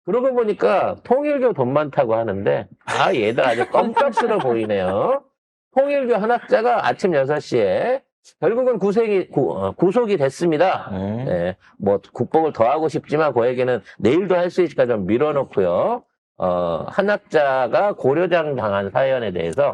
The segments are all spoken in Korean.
그러고 보니까 통일교 돈 많다고 하는데, 아, 얘들 아주 껌값으로 보이네요. 통일교 한 학자가 아침 6시에 결국은 구속이 됐습니다. 네. 네, 뭐 국복을 더 하고 싶지만 그에게는 내일도 할 수 있으니까 좀 밀어놓고요. 한 학자가 고려장 당한 사연에 대해서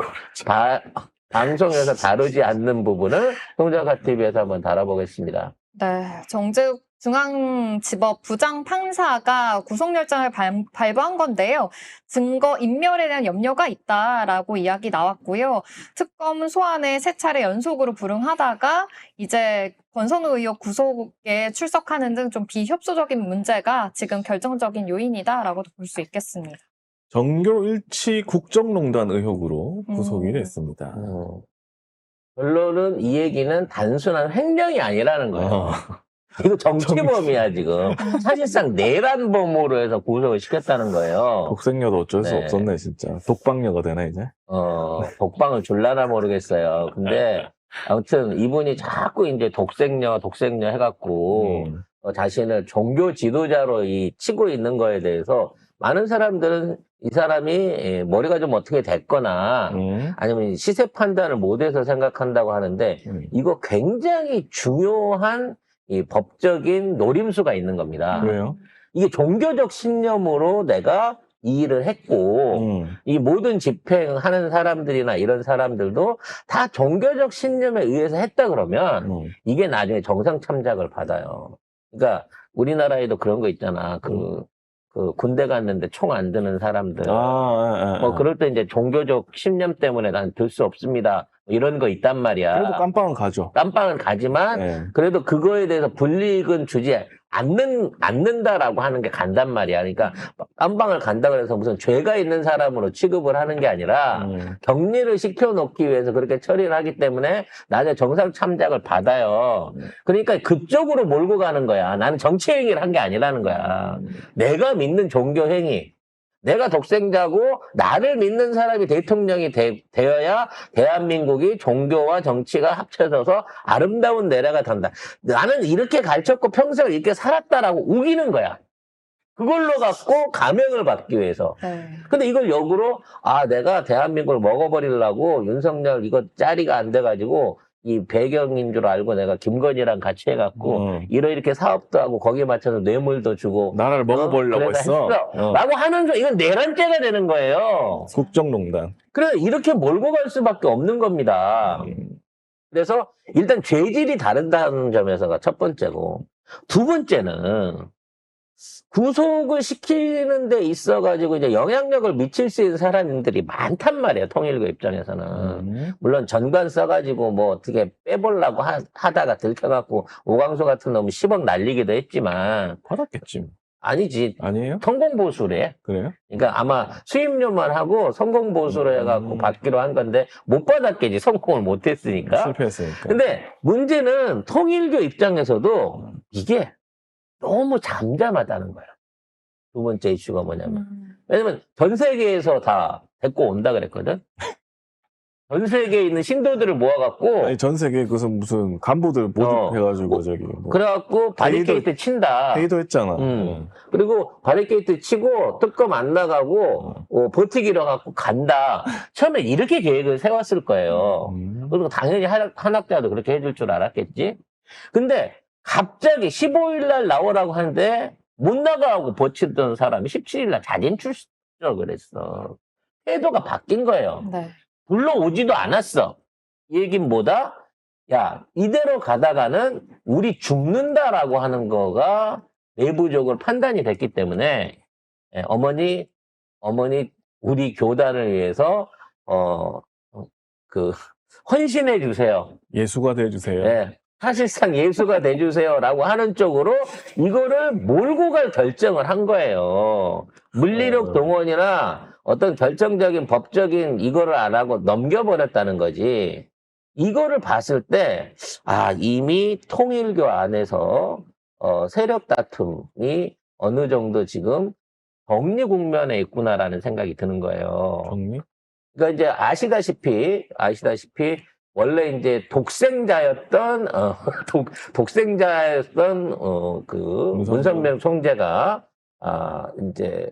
방송에서 다루지 않는 부분을 통자가TV에서 한번 다뤄보겠습니다. 네, 정재욱 중앙지법 부장판사가 구속영장을 발부한 건데요. 증거 인멸에 대한 염려가 있다라고 이야기 나왔고요. 특검 소환에 3차례 연속으로 불응하다가 이제 권선우 의혹 구속에 출석하는 등 좀 비협조적인 문제가 지금 결정적인 요인이다라고도 볼 수 있겠습니다. 정교 일치 국정농단 의혹으로 구속이 됐습니다. 결론은 이 얘기는 단순한 횡령이 아니라는 거예요. 이거 정치범이야, 지금. 사실상 내란범으로 해서 구속을 시켰다는 거예요. 독생녀도 어쩔 수 네. 없었네, 진짜. 독방녀가 되나, 이제? 독방을 줄라나 모르겠어요. 근데 아무튼 이분이 자꾸 이제 독생녀 해갖고 자신을 종교 지도자로 치고 있는 거에 대해서 많은 사람들은 이 사람이 머리가 좀 어떻게 됐거나 아니면 시세 판단을 못해서 생각한다고 하는데 이거 굉장히 중요한 이 법적인 노림수가 있는 겁니다. 왜요? 이게 종교적 신념으로 내가 이 일을 했고 이 모든 집행하는 사람들이나 이런 사람들도 다 종교적 신념에 의해서 했다 그러면 이게 나중에 정상 참작을 받아요. 그러니까 우리나라에도 그런 거 있잖아. 그 군대 갔는데 총 안 드는 사람들. 그럴 때 이제 종교적 신념 때문에 난 들 수 없습니다. 이런 거 있단 말이야. 그래도 깜빵은 가죠. 깜빵은 가지만 네. 그래도 그거에 대해서 불이익은 주지 않는다라고 하는 게 간단 말이야. 그러니까 깜빵을 간다 그래서 무슨 죄가 있는 사람으로 취급을 하는 게 아니라 격리를 시켜놓기 위해서 그렇게 처리를 하기 때문에 나중에 정상 참작을 받아요. 그러니까 그쪽으로 몰고 가는 거야. 나는 정치 행위를 한 게 아니라는 거야. 내가 믿는 종교 행위. 내가 독생자고 나를 믿는 사람이 대통령이 되어야 대한민국이 종교와 정치가 합쳐져서 아름다운 나라가 된다. 나는 이렇게 가르쳤고 평생을 이렇게 살았다라고 우기는 거야. 그걸로 갖고 감형을 받기 위해서. 네. 근데 이걸 역으로 내가 대한민국을 먹어버리려고 윤석열 이거 짜리가 안 돼가지고 이 배경인 줄 알고 내가 김건희랑 같이 해갖고 이렇게 사업도 하고 거기에 맞춰서 뇌물도 주고 나라를 먹어보려고 했어. 라고 하는 이건 내란죄가 되는 거예요. 국정농단. 그래서 이렇게 몰고 갈 수밖에 없는 겁니다. 그래서 일단 죄질이 다르다는 점에서가 첫 번째고 두 번째는 구속을 시키는 데 있어가지고 이제 영향력을 미칠 수 있는 사람들이 많단 말이에요. 통일교 입장에서는. 물론 전관 써가지고 뭐 어떻게 빼보려고 하다가 들켜갖고 오광수 같은 놈은 10억 날리기도 했지만. 받았겠지. 아니지. 아니에요? 성공보수래. 그래요? 그러니까 아마 수임료만 하고 성공보수로 해갖고 받기로 한 건데 못 받았겠지. 성공을 못했으니까. 실패했으니까. 근데 문제는 통일교 입장에서도 이게 너무 잠잠하다는 거야. 두 번째 이슈가 뭐냐면. 왜냐면 전 세계에서 다 데리고 온다 그랬거든. 전 세계에 있는 신도들을 모아갖고. 아니, 전 세계 무슨 간부들 모집해가지고 저기. 뭐. 그래갖고 바리케이트 친다. 회의도 했잖아. 그리고 바리케이트 치고 특검 안 나가고 버티기로 갖고 간다. 처음에 이렇게 계획을 세웠을 거예요. 그리고 당연히 한학자도 그렇게 해줄 줄 알았겠지. 근데 갑자기 15일 날 나오라고 하는데 못 나가고 버티던 사람이 17일 날 자진 출석을 했어. 태도가 바뀐 거예요. 네. 불러오지도 않았어. 이 얘긴 뭐다? 야, 이대로 가다가는 우리 죽는다라고 하는 거가 내부적으로 판단이 됐기 때문에 어머니 우리 교단을 위해서 헌신해 주세요. 예수가 돼주세요. 네. 사실상 예수가 돼주세요라고 하는 쪽으로 이거를 몰고 갈 결정을 한 거예요. 물리력 동원이나 어떤 결정적인 법적인 이거를 안 하고 넘겨버렸다는 거지. 이거를 봤을 때 이미 통일교 안에서 세력 다툼이 어느 정도 지금 정리 국면에 있구나라는 생각이 드는 거예요. 정리? 그러니까 이제 아시다시피 원래 이제 독생자였던 문선명 총재가 이제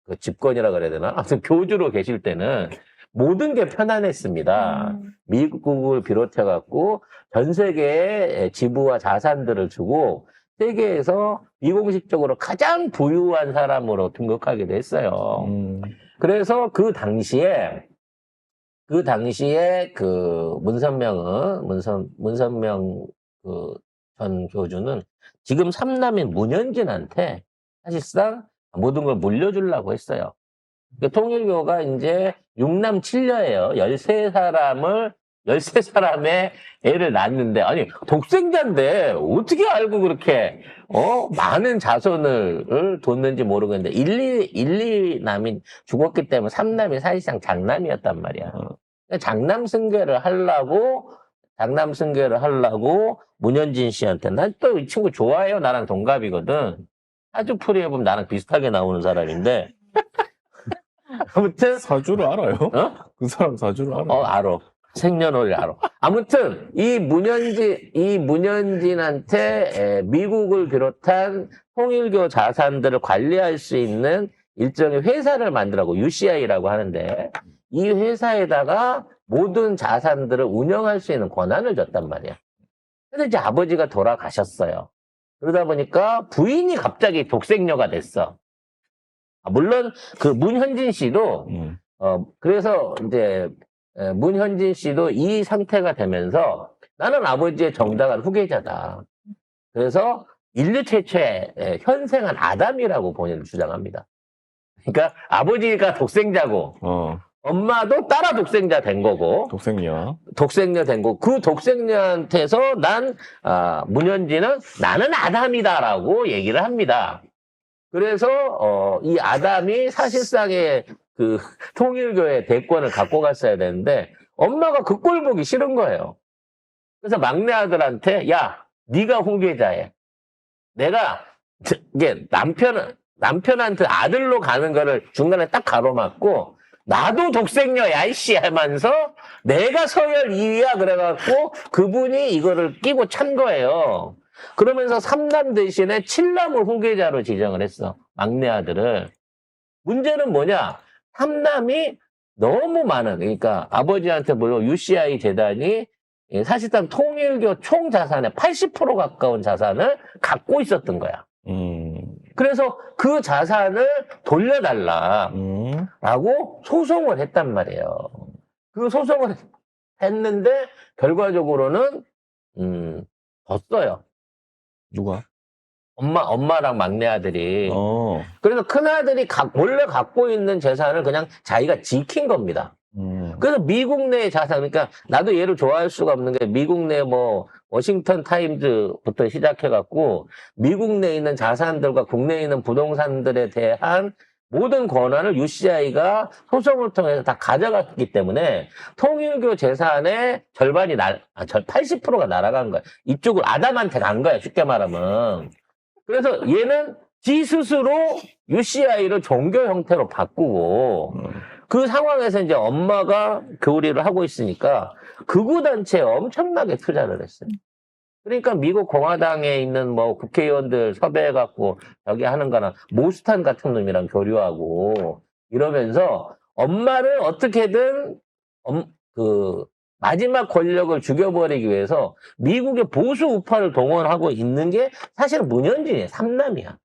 그 집권이라 그래야 되나? 아무튼 교주로 계실 때는 모든 게 편안했습니다. 미국을 비롯해갖고 전 세계에 지부와 자산들을 주고 세계에서 비공식적으로 가장 부유한 사람으로 등극하기도 했어요. 그래서 그 당시에 그 문선명 그 전 교주는 지금 삼남인 문현진한테 사실상 모든 걸 물려주려고 했어요. 그러니까 통일교가 이제 6남 7녀예요. 13사람의 애를 낳았는데, 아니, 독생자인데, 어떻게 알고 그렇게, 많은 자손을 뒀는지 모르겠는데, 1,2남이 죽었기 때문에 3남이 사실상 장남이었단 말이야. 그러니까 장남 승계를 하려고 문현진 씨한테, 난 또 이 친구 좋아해요. 나랑 동갑이거든. 아주 풀이해보면 나랑 비슷하게 나오는 사람인데, 아무튼 사주를 알아요? 그 사람 사주를 알아요? 알아. 생년월일 알아. 아무튼 이 문현진한테 미국을 비롯한 통일교 자산들을 관리할 수 있는 일종의 회사를 만들라고 UCI라고 하는데 이 회사에다가 모든 자산들을 운영할 수 있는 권한을 줬단 말이야. 근데 이제 아버지가 돌아가셨어요. 그러다 보니까 부인이 갑자기 독생녀가 됐어. 물론 그 문현진 씨도 그래서 이제 문현진 씨도 이 상태가 되면서 나는 아버지의 정당한 후계자다. 그래서 인류 최초의 현생한 아담이라고 본인은 주장합니다. 그러니까 아버지가 독생자고 엄마도 따라 독생자 된 거고 독생녀 된 거고 그 독생녀한테서 문현진은 나는 아담이다라고 얘기를 합니다. 그래서 이 아담이 사실상의 그 통일교의 대권을 갖고 갔어야 되는데 엄마가 그 꼴 보기 싫은 거예요. 그래서 막내 아들한테 야, 네가 후계자해. 내가 이게 남편한테 아들로 가는 거를 중간에 딱 가로막고 나도 독생녀야 이씨 하면서 내가 서열 2위야 그래갖고 그분이 이거를 끼고 찬 거예요. 그러면서 3남 대신에 7남을 후계자로 지정을 했어. 막내 아들을. 문제는 뭐냐? 3남이 너무 많은, 그러니까 아버지한테 물론 UCI 재단이 사실상 통일교 총 자산의 80% 가까운 자산을 갖고 있었던 거야. 그래서 그 자산을 돌려달라라고 소송을 했단 말이에요. 그 소송을 했는데 결과적으로는 졌어요. 누가? 엄마랑 막내 아들이. 그래서 큰 아들이 원래 갖고 있는 재산을 그냥 자기가 지킨 겁니다. 그래서 미국 내의 자산, 그러니까 나도 얘를 좋아할 수가 없는 게 미국 내 워싱턴 타임즈부터 시작해갖고 미국 내에 있는 자산들과 국내에 있는 부동산들에 대한 모든 권한을 UCI가 소송을 통해서 다 가져갔기 때문에 통일교 재산의 절반이 80%가 날아간 거야. 이쪽으로 아담한테 간 거야, 쉽게 말하면. 그래서 얘는 지 스스로 UCI를 종교 형태로 바꾸고 그 상황에서 이제 엄마가 교리를 하고 있으니까 극우단체에 엄청나게 투자를 했어요. 그러니까 미국 공화당에 있는 국회의원들 섭외해갖고 여기 하는 거나 모스탄 같은 놈이랑 교류하고 이러면서 엄마를 어떻게든 마지막 권력을 죽여버리기 위해서 미국의 보수 우파를 동원하고 있는 게 사실은 문현진이에요. 3남이야.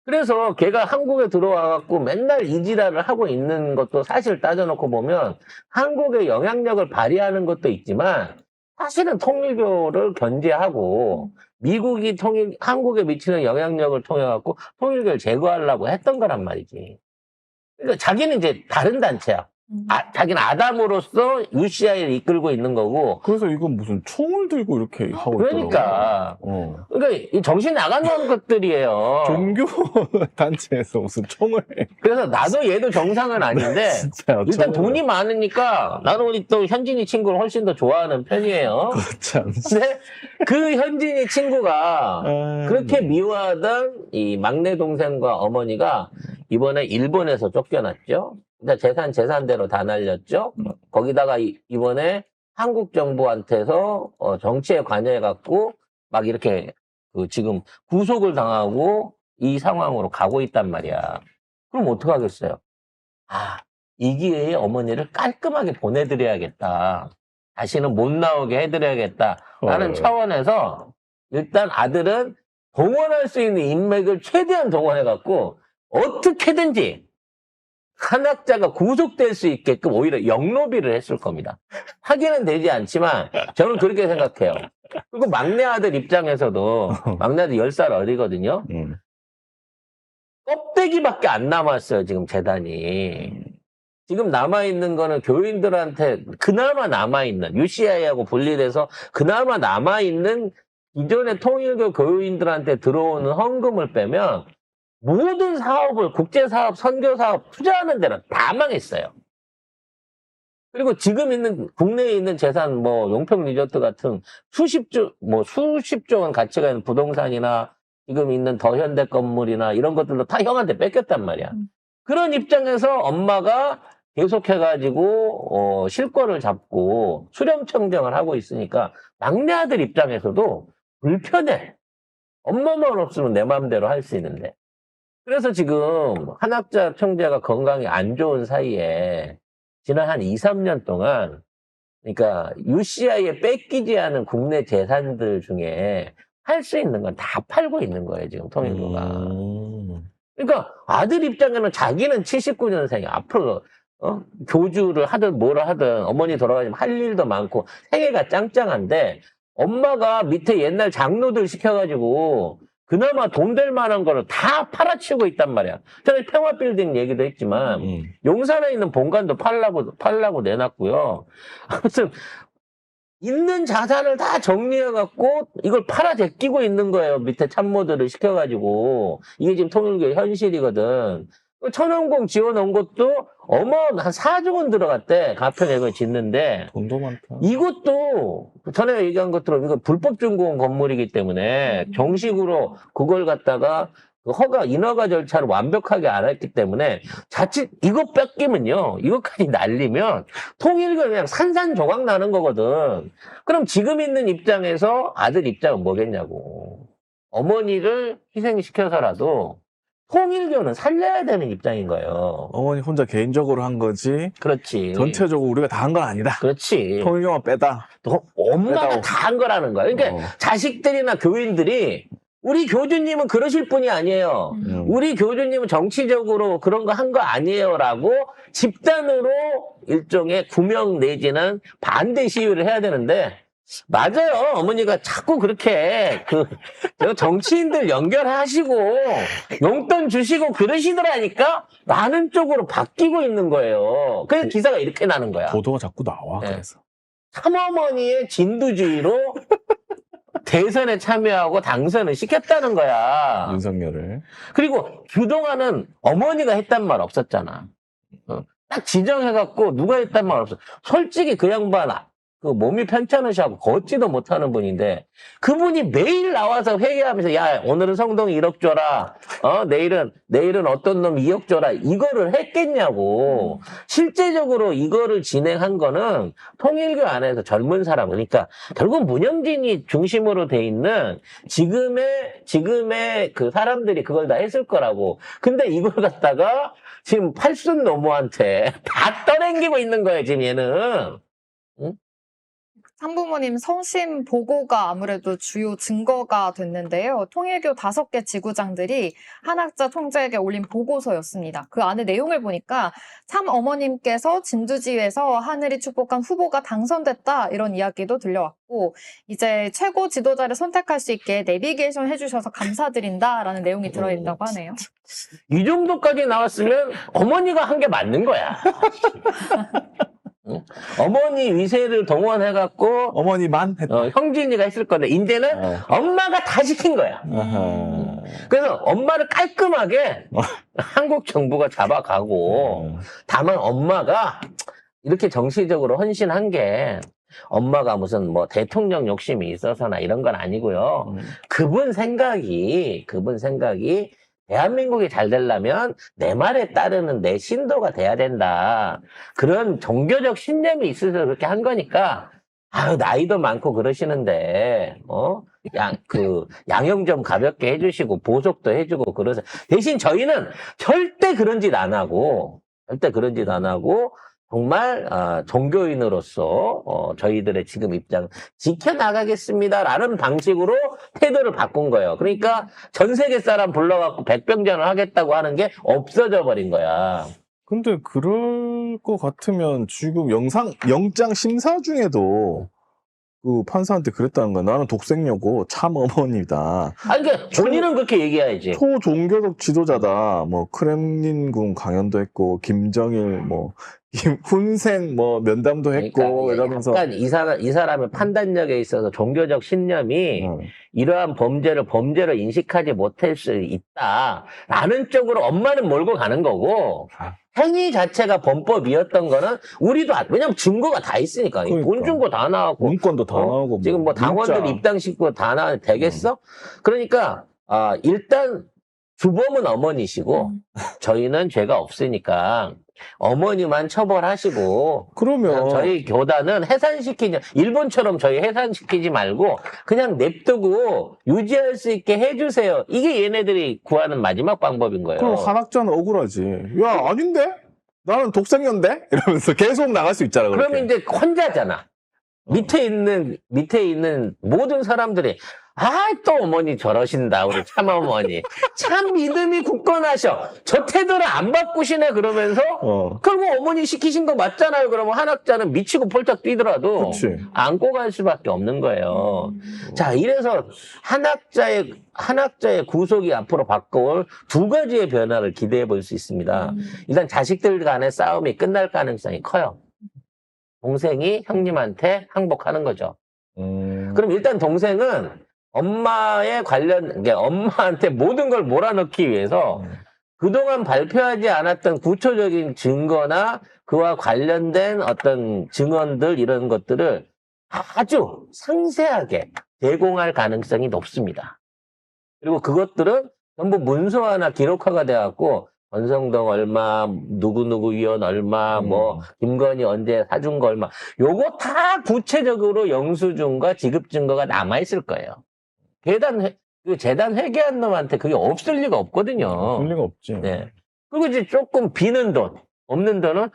그래서 걔가 한국에 들어와갖고 맨날 이지랄을 하고 있는 것도 사실 따져놓고 보면 한국의 영향력을 발휘하는 것도 있지만 사실은 통일교를 견제하고 미국이 한국에 미치는 영향력을 통해갖고 통일교를 제거하려고 했던 거란 말이지. 그러니까 자기는 이제 다른 단체야. 자기는 아담으로서 UCI를 이끌고 있는 거고. 그래서 이건 무슨 총을 들고 이렇게 하고 그러니까. 있더라고요. 그러니까 이 정신 나간 것들이에요. 종교 단체에서 무슨 총을 해. 그래서 나도 얘도 정상은 아닌데 진짜 일단 돈이 많으니까 나는 우리 또 현진이 친구를 훨씬 더 좋아하는 편이에요. 그렇지 않지. 근데 그 현진이 친구가 그렇게 미워하던 이 막내 동생과 어머니가 이번에 일본에서 쫓겨났죠. 그러니까 재산대로 다 날렸죠. 거기다가 이번에 한국 정부한테서 정치에 관여해갖고 막 이렇게 지금 구속을 당하고 이 상황으로 가고 있단 말이야. 그럼 어떡하겠어요? 아, 이 기회에 어머니를 깔끔하게 보내드려야겠다. 다시는 못 나오게 해드려야겠다라는 차원에서 일단 아들은 동원할 수 있는 인맥을 최대한 동원해갖고 어떻게든지 한학자가 구속될 수 있게끔 오히려 영로비를 했을 겁니다. 확인은 되지 않지만 저는 그렇게 생각해요. 그리고 막내 아들 입장에서도 막내 아들 10살 어리거든요. 껍데기밖에 안 남았어요, 지금 재단이. 지금 남아있는 거는 교인들한테 그나마 남아있는, UCI하고 분리돼서 그나마 남아있는 기존의 통일교 교인들한테 들어오는 헌금을 빼면 모든 사업을, 국제사업, 선교사업, 투자하는 데는 다 망했어요. 그리고 지금 있는, 국내에 있는 재산, 뭐, 용평 리조트 같은 수십조 원 가치가 있는 부동산이나 지금 있는 더현대 건물이나 이런 것들도 다 형한테 뺏겼단 말이야. 그런 입장에서 엄마가 계속해가지고, 실권을 잡고 수렴청정을 하고 있으니까 막내 아들 입장에서도 불편해. 엄마만 없으면 내 마음대로 할 수 있는데. 그래서 지금 한학자 총재가 건강이 안 좋은 사이에 지난 한 2, 3년 동안 그러니까 UCI에 뺏기지 않은 국내 재산들 중에 할 수 있는 건 다 팔고 있는 거예요, 지금 통일교가. 그러니까 아들 입장에는 자기는 79년생이야. 앞으로 교주를 하든 뭐를 하든 어머니 돌아가시면 할 일도 많고 생애가 짱짱한데 엄마가 밑에 옛날 장로들 시켜가지고 그나마 돈 될 만한 거를 다 팔아치우고 있단 말이야. 전에 평화빌딩 얘기도 했지만 용산에 있는 본관도 팔라고 내놨고요. 아무튼 있는 자산을 다 정리해갖고 이걸 팔아 제끼고 있는 거예요. 밑에 참모들을 시켜가지고. 이게 지금 통일교의 현실이거든. 천원공 지어놓은 것도 한 4조 원 들어갔대. 가평역을 짓는데. 돈도 많다. 이것도 전에 얘기한 것처럼 이거 불법 준공 건물이기 때문에 정식으로 그걸 갖다가 인허가 절차를 완벽하게 안 했기 때문에 자칫 이거 뺏기면요. 이것까지 날리면 통일교 그냥 산산조각 나는 거거든. 그럼 지금 있는 입장에서 아들 입장은 뭐겠냐고. 어머니를 희생시켜서라도 통일교는 살려야 되는 입장인 거예요. 어머니 혼자 개인적으로 한 거지. 그렇지. 전체적으로 우리가 다 한 건 아니다. 그렇지. 통일교만 빼다. 엄마가 빼다오. 다 한 거라는 거야. 그러니까 자식들이나 교인들이 우리 교주님은 그러실 분이 아니에요. 우리 교주님은 정치적으로 그런 거 한 거 아니에요라고 집단으로 일종의 구명 내지는 반대 시위를 해야 되는데 맞아요. 어머니가 자꾸 그렇게 정치인들 연결하시고 용돈 주시고 그러시더라니까 많은 쪽으로 바뀌고 있는 거예요. 그래서 기사가 이렇게 나는 거야. 보도가 자꾸 나와. 네. 그래서. 참어머니의 진두주의로 대선에 참여하고 당선을 시켰다는 거야. 윤석열을. 그리고 그동안은 어머니가 했단 말 없었잖아. 딱 지정해갖고 누가 했단 말 없어. 솔직히 그 양반 그 몸이 편찮으셔고 걷지도 못하는 분인데 그분이 매일 나와서 회개하면서 야 오늘은 성동이 1억 줘라. 내일은 어떤 놈 2억 줘라. 이거를 했겠냐고. 실제적으로 이거를 진행한 거는 통일교 안에서 젊은 사람 그러니까 결국 문영진이 중심으로 돼 있는 지금의 그 사람들이 그걸 다 했을 거라고. 근데 이걸 갖다가 지금 팔순 노모한테 다 떠넘기고 있는 거예요 지금 얘는. 응? 산부모님 성심 보고가 아무래도 주요 증거가 됐는데요. 통일교 5개 지구장들이 한학자 총재에게 올린 보고서였습니다. 그 안에 내용을 보니까 참 어머님께서 진두지휘에서 하늘이 축복한 후보가 당선됐다 이런 이야기도 들려왔고 이제 최고 지도자를 선택할 수 있게 내비게이션 해주셔서 감사드린다라는 내용이 들어있다고 하네요. 이 정도까지 나왔으면 어머니가 한 게 맞는 거야. 어머니 위세를 동원해갖고 어머니만 했다. 형진이가 했을 건데 이제는 엄마가 다 시킨 거야. 그래서 엄마를 깔끔하게 한국 정부가 잡아가고 다만 엄마가 이렇게 정치적으로 헌신한 게 엄마가 무슨 뭐 대통령 욕심이 있어서나 이런 건 아니고요. 그분 생각이 대한민국이 잘 되려면 내 말에 따르는 내 신도가 돼야 된다. 그런 종교적 신념이 있어서 그렇게 한 거니까 아유 나이도 많고 그러시는데 양형 좀 가볍게 해주시고 보석도 해주고 그러세요. 대신 저희는 절대 그런 짓 안 하고 정말 종교인으로서 저희들의 지금 입장 지켜나가겠습니다라는 방식으로 태도를 바꾼 거예요. 그러니까 전 세계 사람 불러갖고 백병전을 하겠다고 하는 게 없어져 버린 거야. 근데 그럴 것 같으면 지금 영장 심사 중에도 그 판사한테 그랬다는 거야. 나는 독생녀고 참 어머니다. 아니 그러니까 본인은 그렇게 얘기해야지. 초종교적 지도자다. 뭐 크렘린궁 강연도 했고 김정일 뭐 훈센 뭐 면담도 했고 그러니까 이러면서 약간 이 사람의 판단력에 있어서 종교적 신념이 이러한 범죄를 인식하지 못할 수 있다라는 쪽으로 엄마는 몰고 가는 거고 행위 자체가 범법이었던 거는 우리도 왜냐면 증거가 다 있으니까 그러니까. 돈 준 거 다 나왔고 문건도 다 나오고 지금 뭐 당원들 문자. 입당시키고 다 나와 되겠어? 그러니까 일단 주범은 어머니시고 저희는 죄가 없으니까 어머니만 처벌하시고 그러면 저희 교단은 일본처럼 저희 해산시키지 말고 그냥 냅두고 유지할 수 있게 해주세요. 이게 얘네들이 구하는 마지막 방법인 거예요. 그럼 한학자는 억울하지. 야 아닌데? 나는 독생녀인데? 이러면서 계속 나갈 수 있잖아. 그렇게. 그러면 이제 혼자잖아. 밑에 있는 모든 사람들이 또 어머니 저러신다 우리 참 어머니 참 믿음이 굳건하셔 저 태도를 안 바꾸시네 그러면서 결국 어머니 시키신 거 맞잖아요. 그러면 한학자는 미치고 폴짝 뛰더라도 그치. 안고 갈 수밖에 없는 거예요. 자 이래서 한학자의 구속이 앞으로 바꿔올 두 가지의 변화를 기대해 볼 수 있습니다. 일단 자식들 간의 싸움이 끝날 가능성이 커요. 동생이 형님한테 항복하는 거죠. 그럼 일단 동생은 엄마한테 모든 걸 몰아넣기 위해서 그동안 발표하지 않았던 구체적인 증거나 그와 관련된 어떤 증언들 이런 것들을 아주 상세하게 제공할 가능성이 높습니다. 그리고 그것들은 전부 문서화나 기록화가 돼갖고 권성동 얼마, 누구누구 위원 얼마, 뭐 김건희 언제 사준 거 얼마 요거 다 구체적으로 영수증과 지급 증거가 남아있을 거예요. 재단 회계한 놈한테 그게 없을 리가 없거든요. 그럴 리가 없지. 네. 그리고 이제 조금 비는 돈, 없는 돈은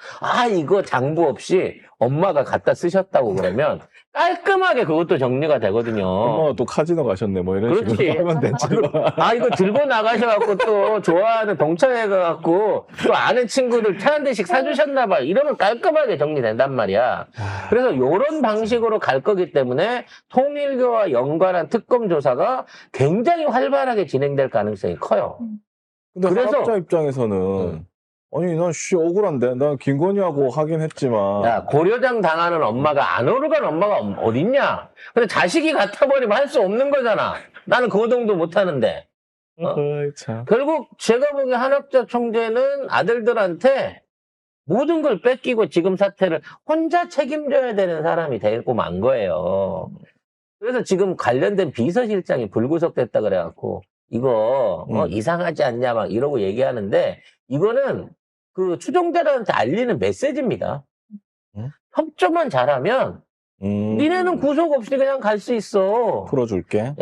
이거 장부 없이 엄마가 갖다 쓰셨다고 그러면 깔끔하게 그것도 정리가 되거든요. 엄마가 또 카지노 가셨네 뭐 이런 그렇지. 식으로 하면 되지. 이거 들고 나가셔갖고 또 좋아하는 동창회가갖고 또 아는 친구들 차 한 대씩 사주셨나봐. 이러면 깔끔하게 정리된단 말이야. 그래서 이런 방식으로 갈 거기 때문에 통일교와 연관한 특검 조사가 굉장히 활발하게 진행될 가능성이 커요. 근데 그래서- 한학자 입장에서는 아니 난 억울한데 난 김건희하고 하긴 했지만 야, 고려장 당하는 엄마가 안 오르간 엄마가 어딨냐? 근데 자식이 같아버리면 할 수 없는 거잖아. 나는 그 정도 못하는데. 어이, 참. 결국 제가 보기에 한학자 총재는 아들들한테 모든 걸 뺏기고 지금 사태를 혼자 책임져야 되는 사람이 되고 만 거예요. 그래서 지금 관련된 비서실장이 불구속됐다 그래갖고 이거 이상하지 않냐 막 이러고 얘기하는데 이거는 그 추종자들한테 알리는 메시지입니다. 협조만 잘하면 니네는 구속 없이 그냥 갈 수 있어. 풀어줄게.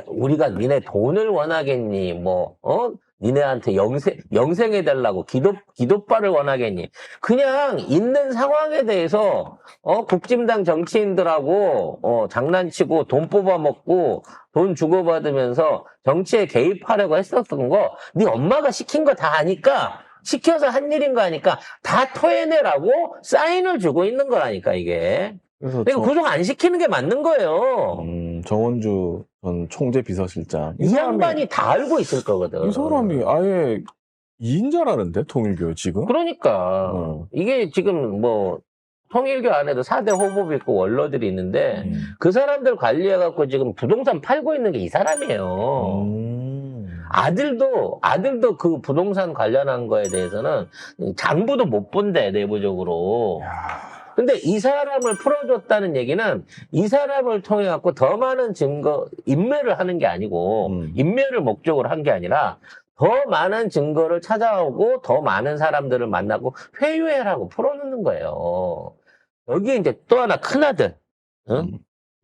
우리가 니네 돈을 원하겠니? 니네한테 영생해달라고 기도빨을 원하겠니? 그냥 있는 상황에 대해서, 국진당 정치인들하고, 장난치고 돈 뽑아먹고 돈 주고받으면서 정치에 개입하려고 했었던 거, 네 엄마가 시킨 거 다 아니까, 시켜서 한 일인 거 아니까 다 토해내라고 사인을 주고 있는 거라니까, 이게. 그래서 그러니까 구속 안 시키는 게 맞는 거예요. 정원주 전 총재 비서실장. 이 양반이 다 알고 있을 거거든. 이 사람이 아예 2인자라는데 통일교 지금? 그러니까 이게 지금 통일교 안에도 4대 호법이 있고 원로들이 있는데 그 사람들 관리해갖고 지금 부동산 팔고 있는 게 이 사람이에요. 아들도 그 부동산 관련한 거에 대해서는 장부도 못 본대, 내부적으로. 근데 이 사람을 풀어줬다는 얘기는 이 사람을 통해 갖고 더 많은 증거, 인멸을 하는 게 아니고, 인멸을 목적으로 한 게 아니라, 더 많은 증거를 찾아오고, 더 많은 사람들을 만나고, 회유해라고 풀어놓는 거예요. 여기에 이제 또 하나 큰아들,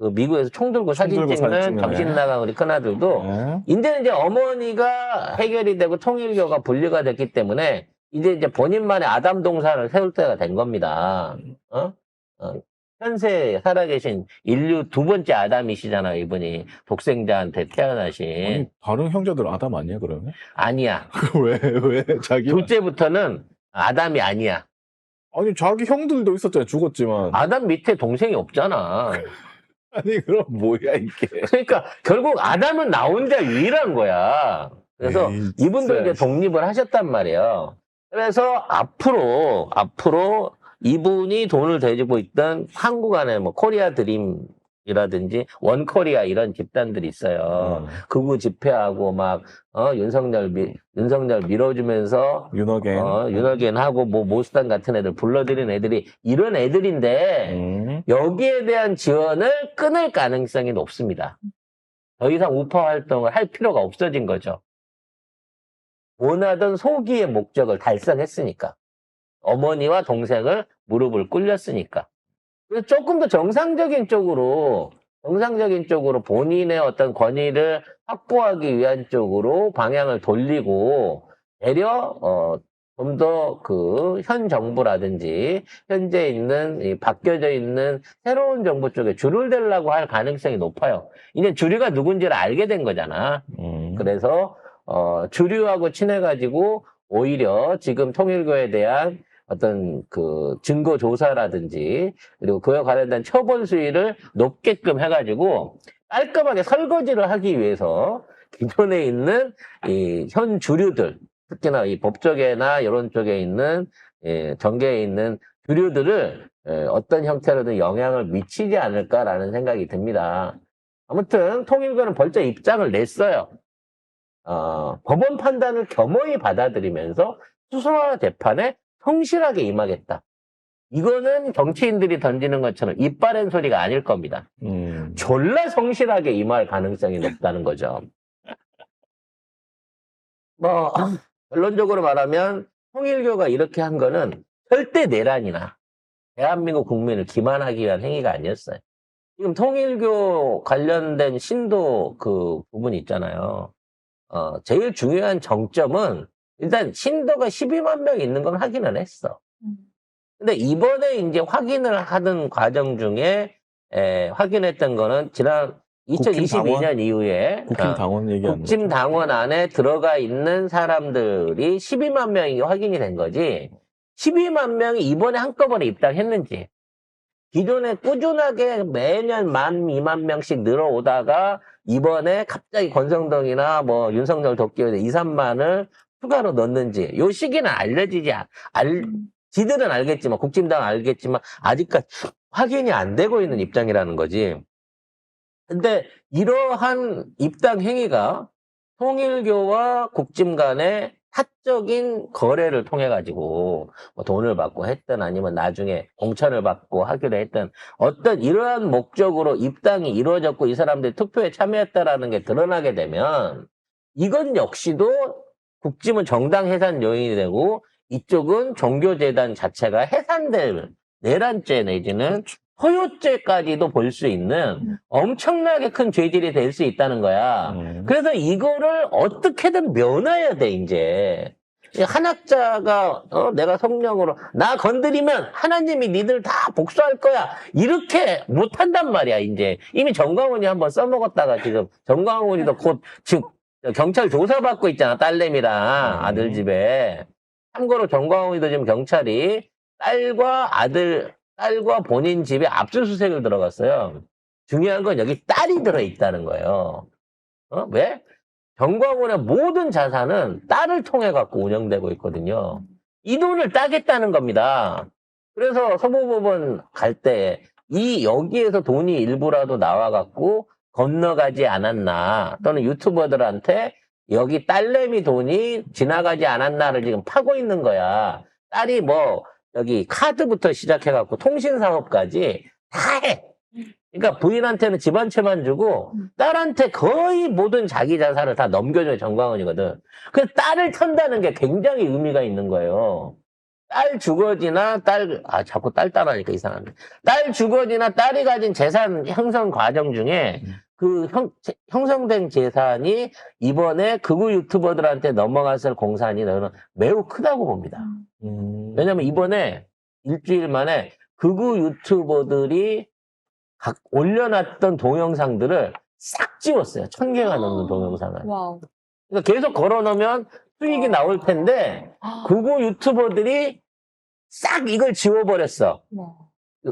그 미국에서 총 들고 사진 들고 사진 찍는 찍는 정신 나간 우리 큰아들도 네. 이제 어머니가 해결이 되고 통일교가 분리가 됐기 때문에 이제 본인만의 아담 동산을 세울 때가 된 겁니다. 어? 현세 살아계신 인류 두 번째 아담이시잖아요, 이분이. 독생자한테 태어나신. 아니, 다른 형제들 아담 아니야 그러면? 아니야. 왜 자기? 둘째부터는 아담이 아니야. 아니 자기 형들도 있었잖아요. 죽었지만. 아담 밑에 동생이 없잖아. 아니 그럼 뭐야 이게? 그러니까 결국 아담은 나 혼자 유일한 거야. 그래서 에이, 이분도 진짜. 이제 독립을 하셨단 말이에요. 그래서 앞으로 이분이 돈을 대주고 있던 한국 안에 뭐 코리아 드림이라든지 원코리아 이런 집단들이 있어요. 극우 집회하고 막 윤석열 밀어주면서 윤어겐. 하고 뭐 모수단 같은 애들 불러들인 애들이 이런 애들인데 여기에 대한 지원을 끊을 가능성이 높습니다. 더 이상 우파 활동을 할 필요가 없어진 거죠. 원하던 소기의 목적을 달성했으니까. 어머니와 동생을 무릎을 꿇렸으니까. 그래서 조금 더 정상적인 쪽으로 본인의 어떤 권위를 확보하기 위한 쪽으로 방향을 돌리고 되려 좀 더 그 현 정부라든지 현재 있는 바뀌어져 있는 새로운 정부 쪽에 줄을 대려고 할 가능성이 높아요. 이제 주류가 누군지를 알게 된 거잖아. 그래서 주류하고 친해가지고 오히려 지금 통일교에 대한 어떤 그 증거 조사라든지 그리고 그에 관련된 처벌 수위를 높게끔 해가지고 깔끔하게 설거지를 하기 위해서 기존에 있는 이 현 주류들 특히나 이 법조계나 이런 쪽에 있는 정계에 있는 주류들을 어떤 형태로든 영향을 미치지 않을까라는 생각이 듭니다. 아무튼 통일교는 벌써 입장을 냈어요. 법원 판단을 겸허히 받아들이면서 수사와 재판에 성실하게 임하겠다. 이거는 정치인들이 던지는 것처럼 이빨엔 소리가 아닐 겁니다. 졸라 성실하게 임할 가능성이 높다는 거죠. 결론적으로 말하면 통일교가 이렇게 한 거는 절대 내란이나 대한민국 국민을 기만하기 위한 행위가 아니었어요. 지금 통일교 관련된 신도 그 부분이 있잖아요. 제일 중요한 정점은 일단 신도가 12만 명 있는 건 확인을 했어. 근데 이번에 이제 확인을 하는 과정 중에 확인했던 거는 지난 2022년 이후에 국힘당원 얘기하는 거죠. 국힘당원 안에 들어가 있는 사람들이 12만 명이 확인이 된 거지. 12만 명이 이번에 한꺼번에 입당했는지 기존에 꾸준하게 매년 2만 명씩 늘어오다가 이번에 갑자기 권성동이나 뭐 윤석열 도끼에 2, 3만을 추가로 넣는지 요 시기는 알려지지 지들은 알겠지만 국힘당은 알겠지만 아직까지 확인이 안 되고 있는 입장이라는 거지. 근데 이러한 입당 행위가 통일교와 국힘 간의 사적인 거래를 통해 가지고 뭐 돈을 받고 했든 아니면 나중에 공천을 받고 하기로 했든 어떤 이러한 목적으로 입당이 이루어졌고 이 사람들이 투표에 참여했다라는 게 드러나게 되면 이건 역시도 국힘은 정당 해산 요인이 되고 이쪽은 종교재단 자체가 해산될 내란죄 내지는 허요죄까지도 볼 수 있는 엄청나게 큰 죄질이 될 수 있다는 거야. 그래서 이거를 어떻게든 면해야 돼, 이제. 한학자가, 내가 성령으로, 나 건드리면 하나님이 니들 다 복수할 거야. 이렇게 못한단 말이야, 이제. 이미 정광훈이 한번 써먹었다가 지금, 정광훈이도 곧, 지금, 경찰 조사받고 있잖아, 딸내미랑 아들 집에. 참고로 정광훈이도 지금 경찰이 딸과 본인 집에 압수수색을 들어갔어요. 중요한 건 여기 딸이 들어있다는 거예요. 왜? 정광훈의 모든 자산은 딸을 통해 갖고 운영되고 있거든요. 이 돈을 따겠다는 겁니다. 그래서 서부법원 갈 때 여기에서 돈이 일부라도 나와 갖고 건너가지 않았나 또는 유튜버들한테 여기 딸내미 돈이 지나가지 않았나를 지금 파고 있는 거야. 딸이 뭐 여기 카드부터 시작해갖고 통신사업까지 다 해. 그러니까 부인한테는 집 한 채만 주고 딸한테 거의 모든 자기 자산을 다 넘겨줘요. 정광훈이거든. 그래서 딸을 턴다는 게 굉장히 의미가 있는 거예요. 딸 주거지나 자꾸 딸 따라하니까 이상한데. 딸 주거지나 딸이 가진 재산 형성 과정 중에 그 형성된 재산이 이번에 극우 유튜버들한테 넘어갔을 공산이 저는 매우 크다고 봅니다. 왜냐면 이번에 일주일 만에 극우 유튜버들이 올려놨던 동영상들을 싹 지웠어요. 1000개가 넘는 동영상을. 와우. 그러니까 계속 걸어놓으면 수익이 나올 텐데 극우 유튜버들이 싹 이걸 지워버렸어. 와.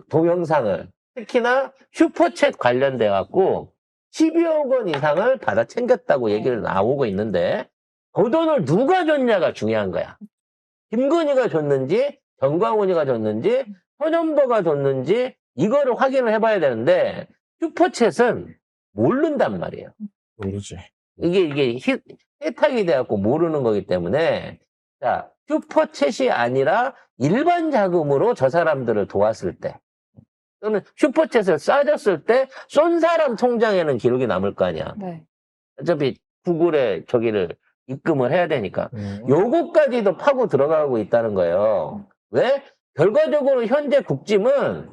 동영상을. 특히나 슈퍼챗 관련돼 갖고 12억 원 이상을 받아 챙겼다고 얘기를 나오고 있는데 그 돈을 누가 줬냐가 중요한 거야. 김건희가 줬는지 정광훈이가 줬는지 손현보가 줬는지 이거를 확인을 해봐야 되는데 슈퍼챗은 모른단 말이에요. 모르지. 이게 해탁이 돼갖고 모르는 거기 때문에 자 슈퍼챗이 아니라 일반 자금으로 저 사람들을 도왔을 때 또는 슈퍼챗을 쏴줬을 때 쏜 사람 통장에는 기록이 남을 거 아니야. 네. 어차피 구글에 저기를 입금을 해야 되니까 요거까지도 파고 들어가고 있다는 거예요. 왜? 결과적으로 현재 국짐은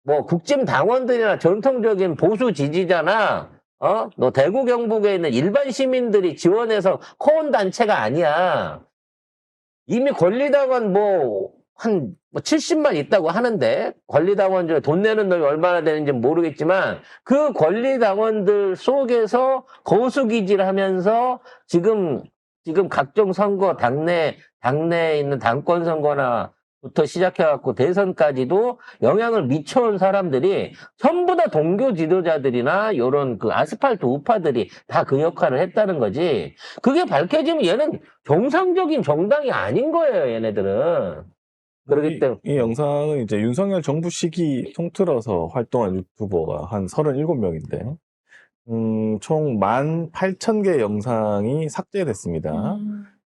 뭐 국짐 당원들이나 전통적인 보수 지지자나 너 대구 경북에 있는 일반 시민들이 지원해서 커온 단체가 아니야. 이미 권리당원 한 70만 있다고 하는데 권리당원 중에 돈 내는 놈이 얼마나 되는지 모르겠지만 그 권리당원들 속에서 거수기질 하면서 지금 각종 선거 당내에 있는 당권 선거나부터 시작해갖고 대선까지도 영향을 미쳐온 사람들이 전부 다 동교 지도자들이나 요런 그 아스팔트 우파들이 다 그 역할을 했다는 거지. 그게 밝혀지면 얘는 정상적인 정당이 아닌 거예요, 얘네들은. 그렇기 때문에. 이 영상은 이제 윤석열 정부 시기 통틀어서 활동한 유튜버가 한 37명인데, 총 18,000개 영상이 삭제됐습니다.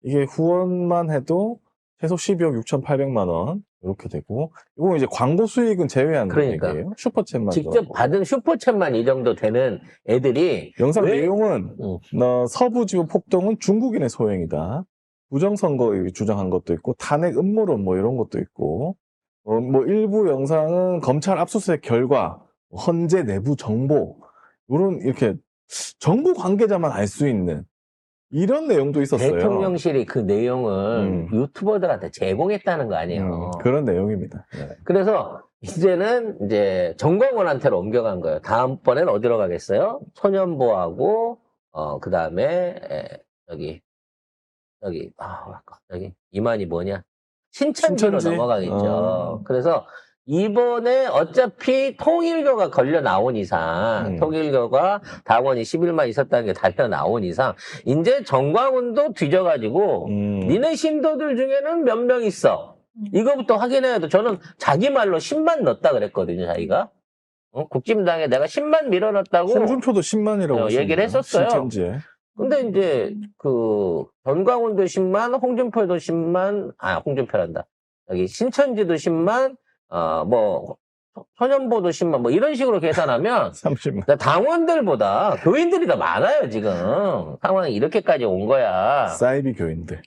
이게 후원만 해도 최소 12억 6,800만 원 이렇게 되고, 이거 이제 광고 수익은 제외한 그러니까. 얘기예요. 슈퍼챗만 직접 들어가고. 받은 슈퍼챗만 이 정도 되는 애들이 영상 왜? 내용은 서부지부 폭동은 중국인의 소행이다. 부정선거 주장한 것도 있고 탄핵 음모론 뭐 이런 것도 있고 뭐 일부 영상은 검찰 압수수색 결과 헌재 내부 정보 이런 이렇게 정부 관계자만 알 수 있는 이런 내용도 있었어요. 대통령실이 그 내용을 유튜버들한테 제공했다는 거 아니에요. 그런 내용입니다. 네. 그래서 이제는 이제 정광훈한테로 옮겨간 거예요. 다음번엔 어디로 가겠어요? 손현보하고 그 다음에 여기 이만이 뭐냐? 신천지로 신천지? 넘어가겠죠. 그래서 이번에 어차피 통일교가 걸려 나온 이상, 통일교가 당원이 11만 있었다는 게 달려 나온 이상, 이제 정광훈도 뒤져가지고, 니네 신도들 중에는 몇 명 있어. 이거부터 확인해야 돼. 저는 자기 말로 10만 넣었다 그랬거든요, 자기가. 국짐당에 내가 10만 밀어넣었다고. 홍준표도 10만이라고 얘기를 했었어요. 신천지에. 근데 이제 전광훈도 10만, 홍준표도 10만, 홍준표란다. 여기 신천지도 10만, 손현보도 10만, 뭐 이런 식으로 계산하면 30만. 당원들보다 교인들이 더 많아요, 지금. 상황이 이렇게까지 온 거야. 사이비 교인들.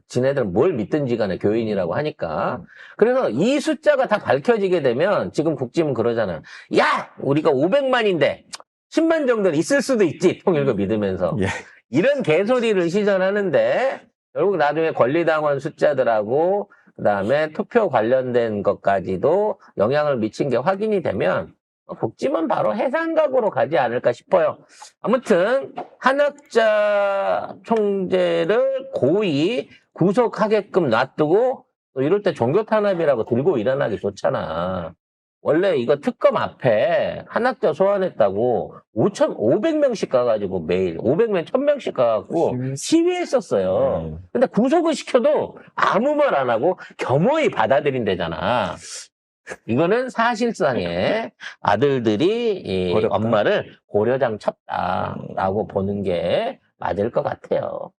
지네들은 뭘 믿든지 간에 교인이라고 하니까. 그래서 이 숫자가 다 밝혀지게 되면 지금 국짐은 그러잖아요. 야! 우리가 500만인데 10만 정도는 있을 수도 있지. 통일교 믿으면서. 예. 이런 개소리를 시전하는데 결국 나중에 권리당원 숫자들하고 그다음에 투표 관련된 것까지도 영향을 미친 게 확인이 되면 국짐은 바로 해산각으로 가지 않을까 싶어요. 아무튼 한학자 총재를 고의 구속하게끔 놔두고 또 이럴 때 종교탄압이라고 들고 일어나기 좋잖아. 원래 이거 특검 앞에 한학자 소환했다고 500명씩 가가지고 매일 500명 1000명씩 가갖고 시위했었어요. 근데 구속을 시켜도 아무 말 안 하고 겸허히 받아들인대잖아. 이거는 사실상의 아들들이 이 어렵다. 엄마를 고려장 쳤다라고 보는 게 맞을 것 같아요.